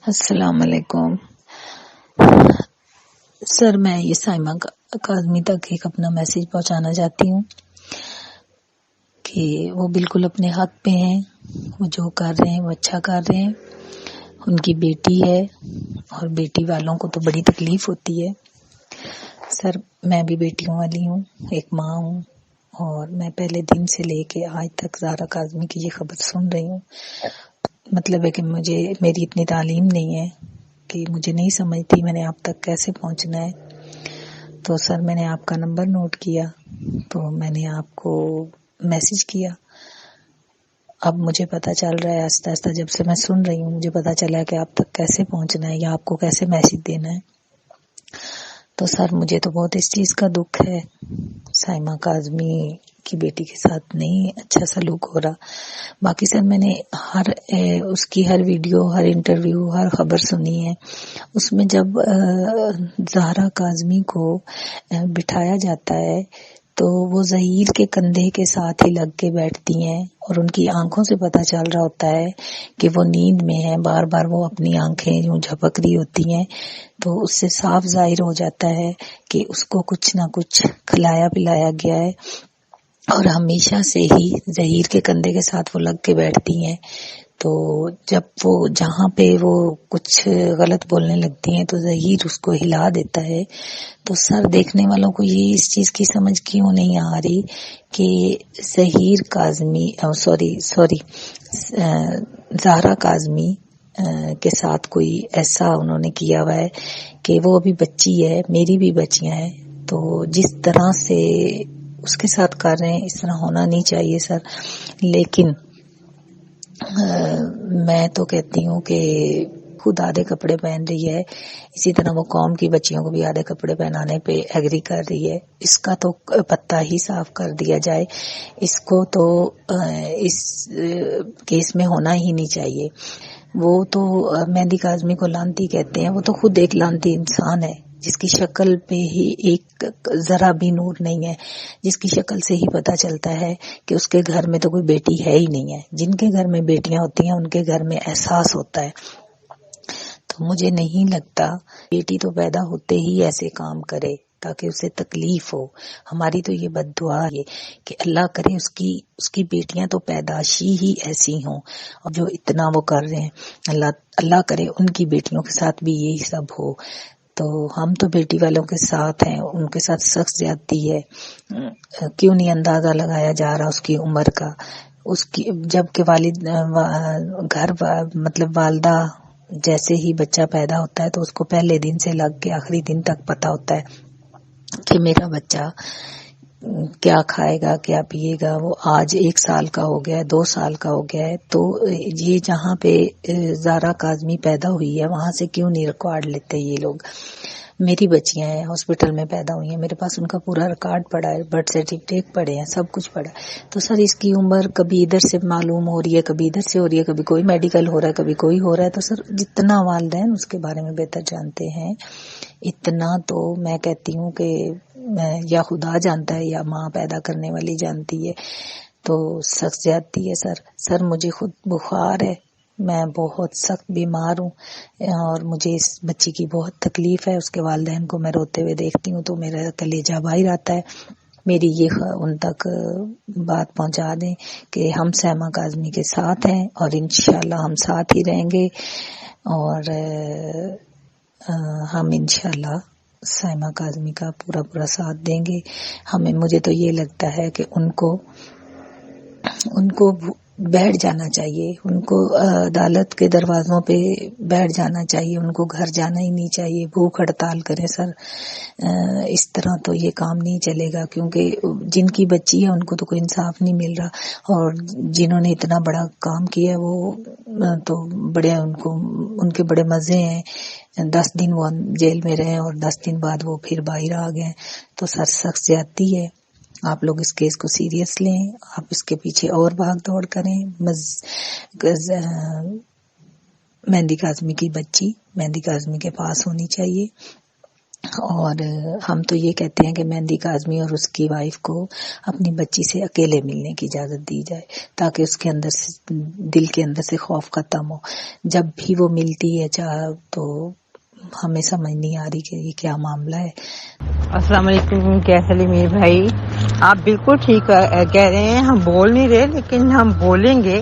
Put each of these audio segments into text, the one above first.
السلام علیکم سر، میں یہ سائمہ کاظمی تک ایک اپنا میسج پہنچانا چاہتی ہوں کہ وہ بالکل اپنے حق پہ ہیں. وہ جو کر رہے ہیں وہ اچھا کر رہے ہیں. ان کی بیٹی ہے اور بیٹی والوں کو تو بڑی تکلیف ہوتی ہے. سر، میں بھی بیٹیوں والی ہوں، ایک ماں ہوں، اور میں پہلے دن سے لے کے آج تک زہرا کاظمی کی یہ خبر سن رہی ہوں. مطلب ہے کہ میری اتنی تعلیم نہیں ہے کہ مجھے نہیں سمجھتی میں نے آپ تک کیسے پہنچنا ہے. تو سر، میں نے آپ کا نمبر نوٹ کیا تو میں نے آپ کو میسج کیا. اب مجھے پتہ چل رہا ہے آہستہ آہستہ، جب سے میں سن رہی ہوں مجھے پتہ چلا ہے کہ آپ تک کیسے پہنچنا ہے یا آپ کو کیسے میسج دینا ہے. تو سر، مجھے تو بہت اس چیز کا دکھ ہے. سائمہ کاظمی کی بیٹی کے ساتھ نہیں اچھا سلوک ہو رہا. باقی سر، میں نے اس کی ہر ویڈیو، ہر انٹرویو، ہر خبر سنی ہے. اس میں جب زہرا کاظمی کو بٹھایا جاتا ہے تو وہ ظہیر کے کندھے کے ساتھ ہی لگ کے بیٹھتی ہیں اور ان کی آنکھوں سے پتہ چل رہا ہوتا ہے کہ وہ نیند میں ہیں. بار بار وہ اپنی آنکھیں یوں جھپک رہی ہوتی ہیں. تو اس سے صاف ظاہر ہو جاتا ہے کہ اس کو کچھ نہ کچھ کھلایا پلایا گیا ہے، اور ہمیشہ سے ہی ظہیر کے کندھے کے ساتھ وہ لگ کے بیٹھتی ہیں. تو جب وہ جہاں پہ وہ کچھ غلط بولنے لگتی ہیں تو ظہیر اس کو ہلا دیتا ہے. تو سر، دیکھنے والوں کو یہ اس چیز کی سمجھ کیوں نہیں آ رہی کہ ظہیر کاظمی زہرا کاظمی کے ساتھ کوئی ایسا انہوں نے کیا ہوا ہے کہ وہ ابھی بچی ہے، میری بھی بچیاں ہیں. تو جس طرح سے اس کے ساتھ کر رہے ہیں اس طرح ہونا نہیں چاہیے سر. لیکن میں تو کہتی ہوں کہ خود آدھے کپڑے پہن رہی ہے، اسی طرح وہ قوم کی بچیوں کو بھی آدھے کپڑے پہنانے پہ ایگری کر رہی ہے. اس کا تو پتہ ہی صاف کر دیا جائے. اس کو تو اس کیس میں ہونا ہی نہیں چاہیے. وہ تو مہندی کاظمی کو لانتی کہتے ہیں. وہ تو خود ایک لانتی انسان ہے جس کی شکل پہ ہی ایک ذرا بھی نور نہیں ہے، جس کی شکل سے ہی پتہ چلتا ہے کہ اس کے گھر میں تو کوئی بیٹی ہے ہی نہیں ہے. جن کے گھر میں بیٹیاں ہوتی ہیں ان کے گھر میں احساس ہوتا ہے. تو مجھے نہیں لگتا بیٹی تو پیدا ہوتے ہی ایسے کام کرے تاکہ اسے تکلیف ہو. ہماری تو یہ بد دعا ہے کہ اللہ کرے اس کی بیٹیاں تو پیدائشی ہی ایسی ہوں، اور جو اتنا وہ کر رہے ہیں اللہ کرے ان کی بیٹیوں کے ساتھ بھی یہی سب ہو. تو ہم تو بیٹی والوں کے ساتھ ہیں، ان کے ساتھ سخت زیادتی ہے. کیوں نہیں اندازہ لگایا جا رہا اس کی عمر کا؟ اس کی جب کہ والدہ جیسے ہی بچہ پیدا ہوتا ہے تو اس کو پہلے دن سے لگ کے آخری دن تک پتا ہوتا ہے کہ میرا بچہ کیا کھائے گا، کیا پیے گا. وہ آج 1 سال کا ہو گیا ہے، 2 سال کا ہو گیا ہے. تو یہ جہاں پہ زہرا کاظمی پیدا ہوئی ہے وہاں سے کیوں نہیں ریکارڈ لیتے یہ لوگ؟ میری بچیاں ہیں، ہاسپٹل میں پیدا ہوئی ہیں، میرے پاس ان کا پورا ریکارڈ پڑا ہے، برتھ سرٹیفکیٹ پڑے ہیں، سب کچھ پڑا ہے. تو سر، اس کی عمر کبھی ادھر سے معلوم ہو رہی ہے، کبھی ادھر سے ہو رہی ہے، کبھی کوئی میڈیکل ہو رہا ہے، کبھی کوئی ہو رہا ہے. تو سر، جتنا والدین اس کے بارے میں بہتر جانتے ہیں اتنا تو میں کہتی ہوں کہ یا خدا جانتا ہے یا ماں پیدا کرنے والی جانتی ہے. تو سخت زیادتی ہے سر. مجھے خود بخار ہے، میں بہت سخت بیمار ہوں، اور مجھے اس بچی کی بہت تکلیف ہے. اس کے والدین کو میں روتے ہوئے دیکھتی ہوں تو میرا کلیجہ باہر آتا ہے. میری یہ ان تک بات پہنچا دیں کہ ہم سائمہ کاظمی کے ساتھ ہیں اور انشاءاللہ ہم ساتھ ہی رہیں گے، اور ہم انشاءاللہ سائمہ کاظمی کا پورا ساتھ دیں گے. مجھے تو یہ لگتا ہے کہ ان کو بیٹھ جانا چاہیے، ان کو عدالت کے دروازوں پہ بیٹھ جانا چاہیے، ان کو گھر جانا ہی نہیں چاہیے. بھوک ہڑتال کریں سر، اس طرح تو یہ کام نہیں چلے گا، کیونکہ جن کی بچی ہے ان کو تو کوئی انصاف نہیں مل رہا، اور جنہوں نے اتنا بڑا کام کیا وہ تو بڑے ان کے بڑے مزے ہیں. 10 دن وہ جیل میں رہے اور 10 دن بعد وہ پھر باہر آ گئے. تو سر، سخت زیادتی ہے. آپ لوگ اس کیس کو سیریس لیں، آپ اس کے پیچھے اور بھاگ دوڑ کریں. مہندی کاظمی کی بچی مہندی کاظمی کے پاس ہونی چاہیے. اور ہم تو یہ کہتے ہیں کہ مہندی کاظمی اور اس کی وائف کو اپنی بچی سے اکیلے ملنے کی اجازت دی جائے تاکہ اس کے اندر سے دل کے اندر سے خوف ختم ہو. جب بھی وہ ملتی ہے تو ہمیں سمجھ نہیں آ رہی کہ یہ کیا معاملہ ہے. السلام علیکم. کیسے میر بھائی؟ آپ بالکل ٹھیک کہہ رہے ہیں. ہم بول نہیں رہے لیکن ہم بولیں گے.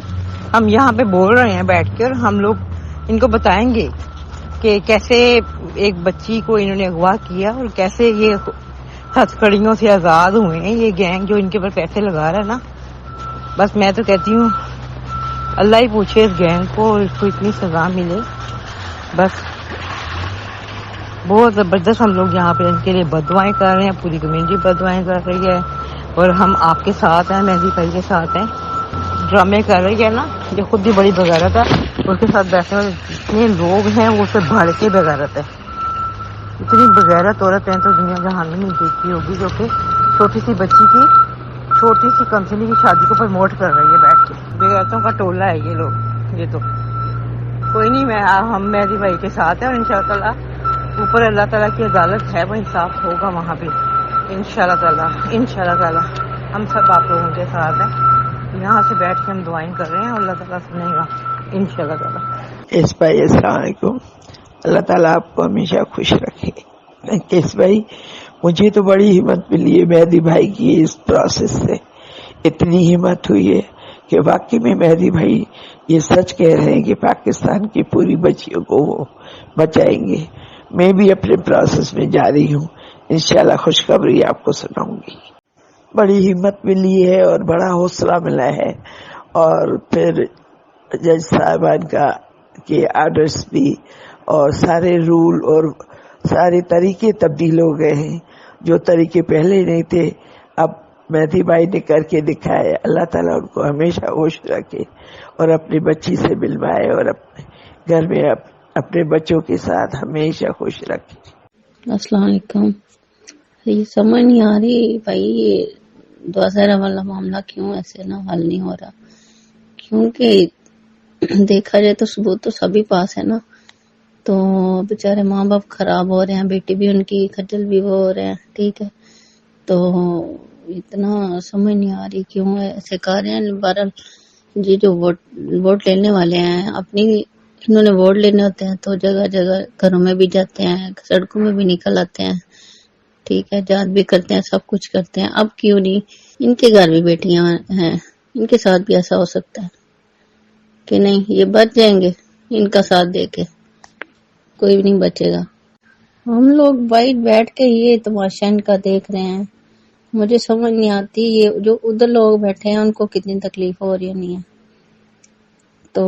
ہم یہاں پہ بول رہے ہیں بیٹھ کے اور ہم لوگ ان کو بتائیں گے کہ کیسے ایک بچی کو انہوں نے اغوا کیا اور کیسے یہ ہتھکڑیوں سے آزاد ہوئے ہیں. یہ گینگ جو ان کے اوپر پیسے لگا رہا ہے نا، بس میں تو کہتی ہوں اللہ ہی پوچھے اس گینگ کو اور اس کو اتنی سزا ملے. بس بہت زبردست ہم لوگ یہاں پہ ان کے لیے بددعائیں کر رہے ہیں. پوری کمیونٹی بددعائیں کر رہی ہے اور ہم آپ کے ساتھ ہیں، مہندی بھائی کے ساتھ ہیں. ڈرامے کر رہی ہے نا، یہ خود بھی بڑی بغیرت ہے. اس کے ساتھ بیٹھنے والے جتنے لوگ ہیں وہ اسے بھاڑ کے بغیرت ہے. اتنی بغیرت عورت ہیں تو دنیا جہان میں نہیں دیکھی ہوگی، جو کہ چھوٹی سی بچی کی چھوٹی سی کمسنی کی شادی کو پروموٹ کر رہی ہے بیٹھ کے. بغیرتوں کا ٹولہ ہے یہ لوگ. یہ تو کوئی نہیں، ہم مہندی بھائی کے ساتھ ہیں اور انشاءاللہ تعالی اوپر اللہ تعالیٰ کی عدالت ہے، وہ انصاف ہوگا وہاں پہ انشاءاللہ تعالیٰ. ہم سب آپ لوگوں کے ساتھ ہیں. یہاں سے بیٹھ کے ہم دعائیں کر رہے ہیں اور اللہ تعالیٰ سنے گا انشاءاللہ تعالیٰ. کیس بھائی السلام علیکم. اللہ تعالیٰ آپ کو ہمیشہ خوش رکھے. کیس بھائی، مجھے تو بڑی ہمت ملی ہے مہدی بھائی کی اس پروسیس سے. اتنی ہمت ہوئی ہے کہ واقعی میں مہدی بھائی یہ سچ کہہ رہے ہیں کہ پاکستان کی پوری بچیوں کو وہ بچائیں گے. میں بھی اپنے پروسیس میں جاری ہوں. انشاءاللہ خوشخبری آپ کو سناؤں گی. بڑی ہمت ملی ہے اور بڑا حوصلہ ملا ہے. اور پھر جج صاحبان کا کے آرڈرز بھی اور سارے رول اور سارے طریقے تبدیل ہو گئے ہیں. جو طریقے پہلے نہیں تھے اب مہدی بھائی نے کر کے دکھائے. اللہ تعالیٰ ان کو ہمیشہ خوش رکھے اور اپنی بچی سے ملوائے اور اپنے گھر میں اپنے بچوں کے ساتھ ہمیشہ خوش رکھے. السلام علیکم. یہ سمجھ نہیں آ رہی بھائی، یہ 2000 والا معاملہ کیوں ایسے نہ حل نہیں ہو رہا؟ کیونکہ دیکھا جائے تو ثبوت تو سبھی پاس ہے نا. تو بےچارے ماں باپ خراب ہو رہے ہیں، بیٹی بھی ان کی خجل بھی وہ ہو رہے ہیں. ٹھیک ہے، تو اتنا سمجھ نہیں آ رہی کیوں ایسے کر رہے ہیں. بہرحال جی جو ووٹ لینے والے ہیں اپنی انہوں نے ووٹ لینے ہوتے ہیں تو جگہ جگہ گھروں میں بھی جاتے ہیں، سڑکوں میں بھی نکل آتے ہیں. ٹھیک ہے، جات بھی کرتے ہیں، سب کچھ کرتے ہیں. اب کیوں نہیں ان کے گھر بھی بیٹیاں ہیں، ان کے ساتھ بھی ایسا ہو سکتا ہے کہ نہیں یہ بچ جائیں گے؟ ان کا ساتھ دے کے کوئی بھی نہیں بچے گا. ہم لوگ بیٹھ کے یہ تماشا ان کا دیکھ رہے ہیں. مجھے سمجھ نہیں آتی یہ جو ادھر لوگ بیٹھے ہیں ان کو کتنی تکلیف ہو رہی نہیں ہے. تو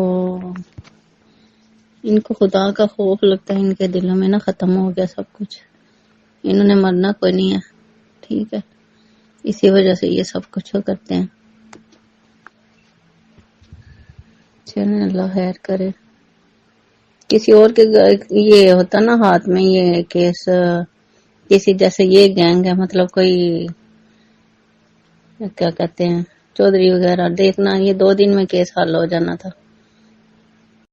ان کو خدا کا خوف لگتا ہے، ان کے دلوں میں نا ختم ہو گیا سب کچھ. انہوں نے مرنا کوئی نہیں ہے. ٹھیک ہے، اسی وجہ سے یہ سب کچھ کرتے ہیں. چلیں اللہ خیر کرے. کسی اور کے یہ ہوتا نا ہاتھ میں یہ کیس، کسی جیسے یہ گینگ ہے، مطلب کوئی کیا کہتے ہیں چودھری وغیرہ، دیکھنا یہ 2 دن میں کیس حل ہو جانا تھا.